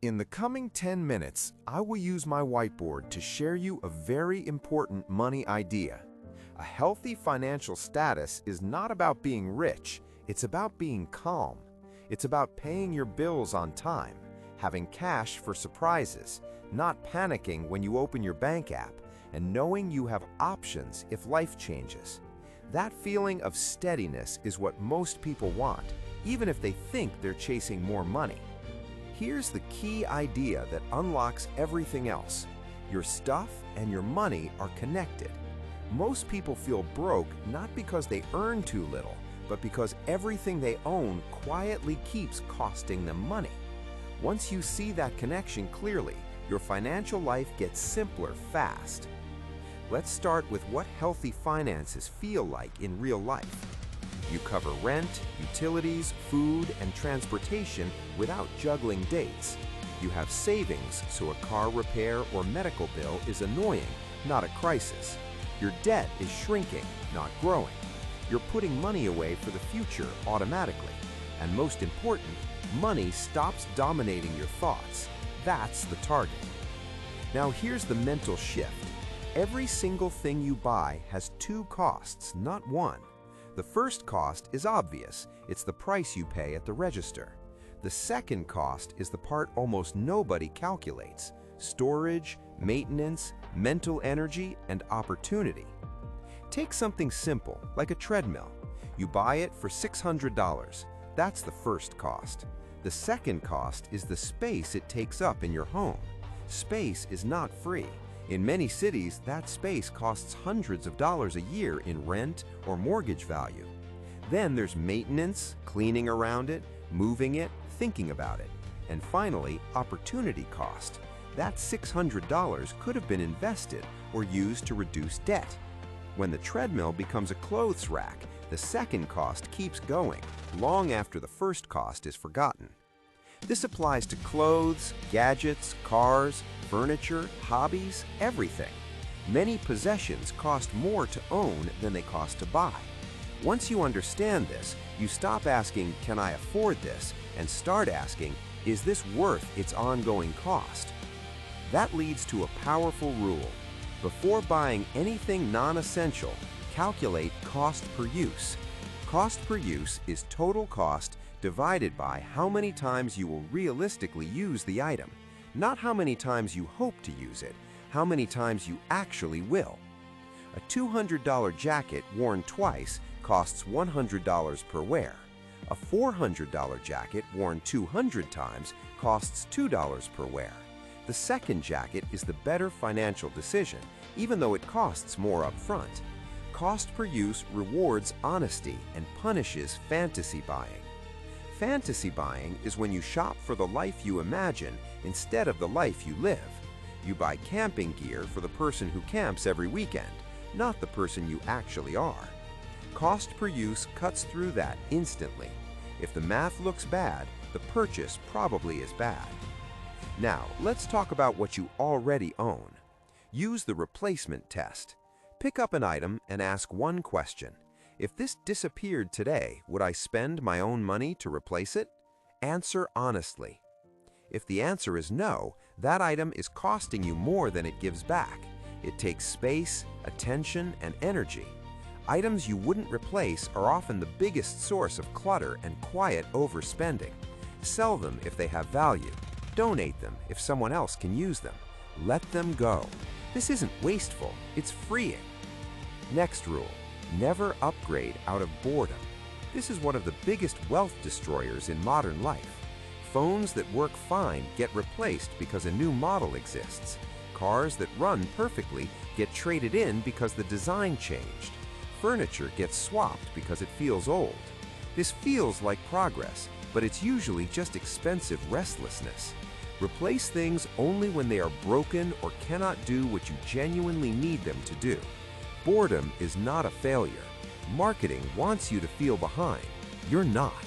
In the coming 10 minutes, I will use my whiteboard to share you a very important money idea. A healthy financial status is not about being rich, it's about being calm. It's about paying your bills on time, having cash for surprises, not panicking when you open your bank app, and knowing you have options if life changes. That feeling of steadiness is what most people want, even if they think they're chasing more money. Here's the key idea that unlocks everything else. Your stuff and your money are connected. Most people feel broke not because they earn too little, but because everything they own quietly keeps costing them money. Once you see that connection clearly, your financial life gets simpler fast. Let's start with what healthy finances feel like in real life. You cover rent, utilities, food, and transportation without juggling dates. You have savings, so a car repair or medical bill is annoying, not a crisis. Your debt is shrinking, not growing. You're putting money away for the future automatically. And most important, money stops dominating your thoughts. That's the target. Now here's the mental shift. Every single thing you buy has two costs, not one. The first cost is obvious. It's the price you pay at the register. The second cost is the part almost nobody calculates: storage, maintenance, mental energy, and opportunity. Take something simple, like a treadmill. You buy it for $600. That's the first cost. The second cost is the space it takes up in your home. Space is not free. In many cities, that space costs hundreds of dollars a year in rent or mortgage value. Then there's maintenance, cleaning around it, moving it, thinking about it. And finally, opportunity cost. That $600 could have been invested or used to reduce debt. When the treadmill becomes a clothes rack, the second cost keeps going, long after the first cost is forgotten. This applies to clothes, gadgets, cars, furniture, hobbies, everything. Many possessions cost more to own than they cost to buy. Once you understand this, you stop asking, "Can I afford this?" and start asking, "Is this worth its ongoing cost?" That leads to a powerful rule. Before buying anything non-essential, calculate cost per use. Cost per use is total cost divided by how many times you will realistically use the item. Not how many times you hope to use it, how many times you actually will. A $200 jacket worn twice costs $100 per wear. A $400 jacket worn 200 times costs $2 per wear. The second jacket is the better financial decision, even though it costs more up front. Cost per use rewards honesty and punishes fantasy buying. Fantasy buying is when you shop for the life you imagine instead of the life you live. You buy camping gear for the person who camps every weekend, not the person you actually are. Cost per use cuts through that instantly. If the math looks bad, the purchase probably is bad. Now, let's talk about what you already own. Use the replacement test. Pick up an item and ask one question. If this disappeared today, would I spend my own money to replace it? Answer honestly. If the answer is no, that item is costing you more than it gives back. It takes space, attention, and energy. Items you wouldn't replace are often the biggest source of clutter and quiet overspending. Sell them if they have value. Donate them if someone else can use them. Let them go. This isn't wasteful, it's freeing. Next rule. Never upgrade out of boredom. This is one of the biggest wealth destroyers in modern life. Phones that work fine get replaced because a new model exists. Cars that run perfectly get traded in because the design changed. Furniture gets swapped because it feels old. This feels like progress, but it's usually just expensive restlessness. Replace things only when they are broken or cannot do what you genuinely need them to do. Boredom is not a failure. Marketing wants you to feel behind. You're not.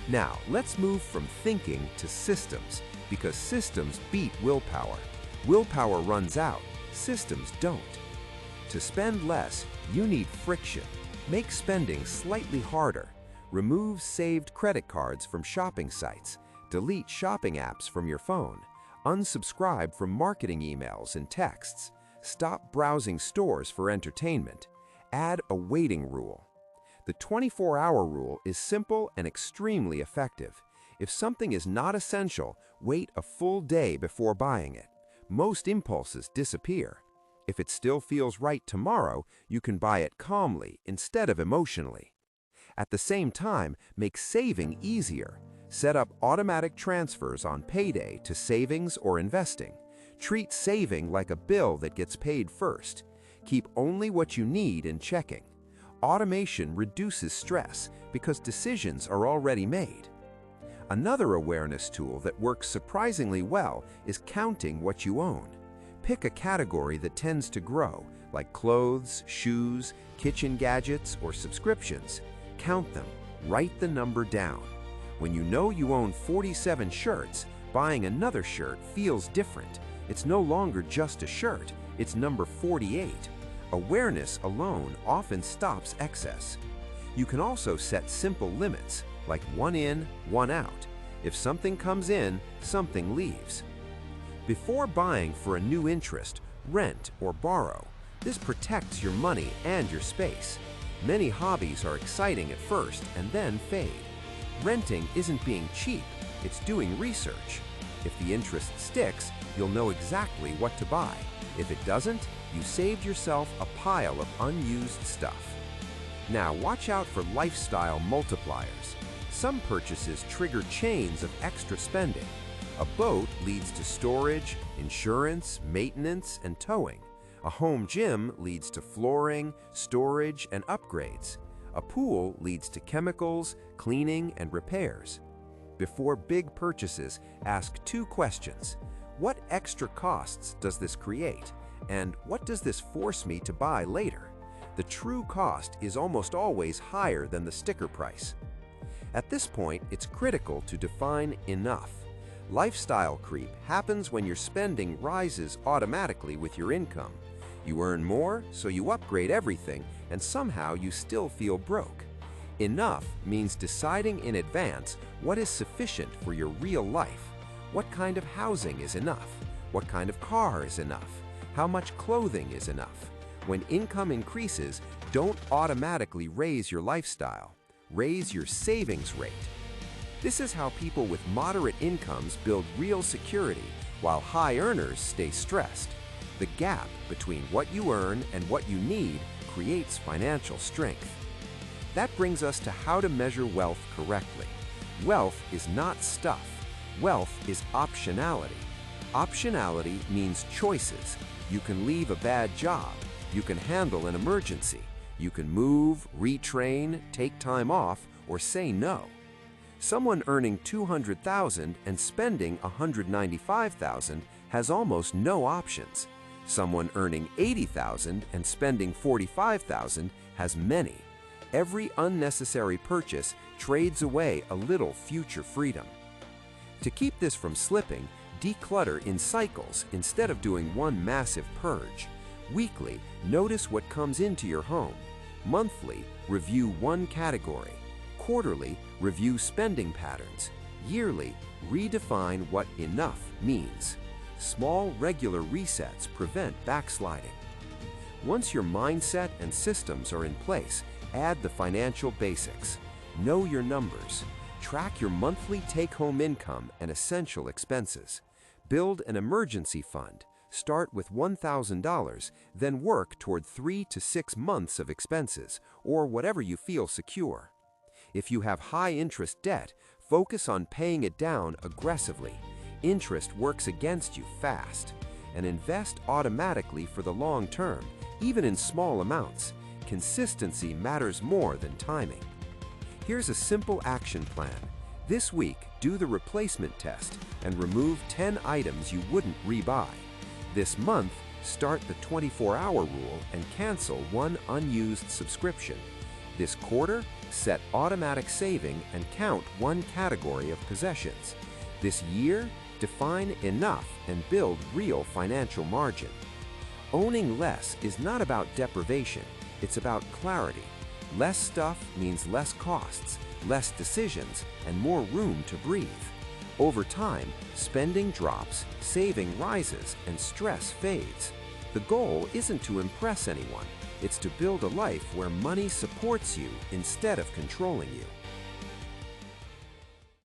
Now, let's move from thinking to systems, because systems beat willpower. Willpower runs out. Systems don't. To spend less, you need friction. Make spending slightly harder. Remove saved credit cards from shopping sites. Delete shopping apps from your phone. Unsubscribe from marketing emails and texts. Stop browsing stores for entertainment. Add a waiting rule. The 24-hour rule is simple and extremely effective. If something is not essential, wait a full day before buying it. Most impulses disappear. If it still feels right tomorrow, you can buy it calmly instead of emotionally. At the same time, make saving easier. Set up automatic transfers on payday to savings or investing. Treat saving like a bill that gets paid first. Keep only what you need in checking. Automation reduces stress because decisions are already made. Another awareness tool that works surprisingly well is counting what you own. Pick a category that tends to grow, like clothes, shoes, kitchen gadgets, or subscriptions. Count them. Write the number down. When you know you own 47 shirts, buying another shirt feels different. It's no longer just a shirt, it's number 48. Awareness alone often stops excess. You can also set simple limits, like one in, one out. If something comes in, something leaves. Before buying for a new interest, rent or borrow. This protects your money and your space. Many hobbies are exciting at first and then fade. Renting isn't being cheap, it's doing research. If the interest sticks, you'll know exactly what to buy. If it doesn't, you saved yourself a pile of unused stuff. Now watch out for lifestyle multipliers. Some purchases trigger chains of extra spending. A boat leads to storage, insurance, maintenance, and towing. A home gym leads to flooring, storage, and upgrades. A pool leads to chemicals, cleaning, and repairs. Before big purchases, ask 2 questions. What extra costs does this create? And what does this force me to buy later? The true cost is almost always higher than the sticker price. At this point, it's critical to define enough. Lifestyle creep happens when your spending rises automatically with your income. You earn more, so you upgrade everything, and somehow you still feel broke. Enough means deciding in advance what is sufficient for your real life. What kind of housing is enough? What kind of car is enough? How much clothing is enough? When income increases, don't automatically raise your lifestyle. Raise your savings rate. This is how people with moderate incomes build real security, while high earners stay stressed. The gap between what you earn and what you need creates financial strength. That brings us to how to measure wealth correctly. Wealth is not stuff. Wealth is optionality. Optionality means choices. You can leave a bad job. You can handle an emergency. You can move, retrain, take time off, or say no. Someone earning $200,000 and spending $195,000 has almost no options. Someone earning $80,000 and spending $45,000 has many. Every unnecessary purchase trades away a little future freedom. To keep this from slipping, declutter in cycles instead of doing one massive purge. Weekly, notice what comes into your home. Monthly, review one category. Quarterly, review spending patterns. Yearly, redefine what enough means. Small, regular resets prevent backsliding. Once your mindset and systems are in place, add the financial basics. Know your numbers. Track your monthly take-home income and essential expenses. Build an emergency fund. Start with $1,000, then work toward 3 to 6 months of expenses, or whatever you feel secure. If you have high-interest debt, focus on paying it down aggressively. Interest works against you fast. And invest automatically for the long term, even in small amounts. Consistency matters more than timing. Here's a simple action plan. This week, do the replacement test and remove 10 items you wouldn't rebuy. This month, start the 24-hour rule and cancel one unused subscription. This quarter, set automatic saving and count one category of possessions. This year, define enough and build real financial margin. Owning less is not about deprivation, it's about clarity. Less stuff means less costs, less decisions, and more room to breathe. Over time, spending drops, saving rises, and stress fades. The goal isn't to impress anyone. It's to build a life where money supports you instead of controlling you.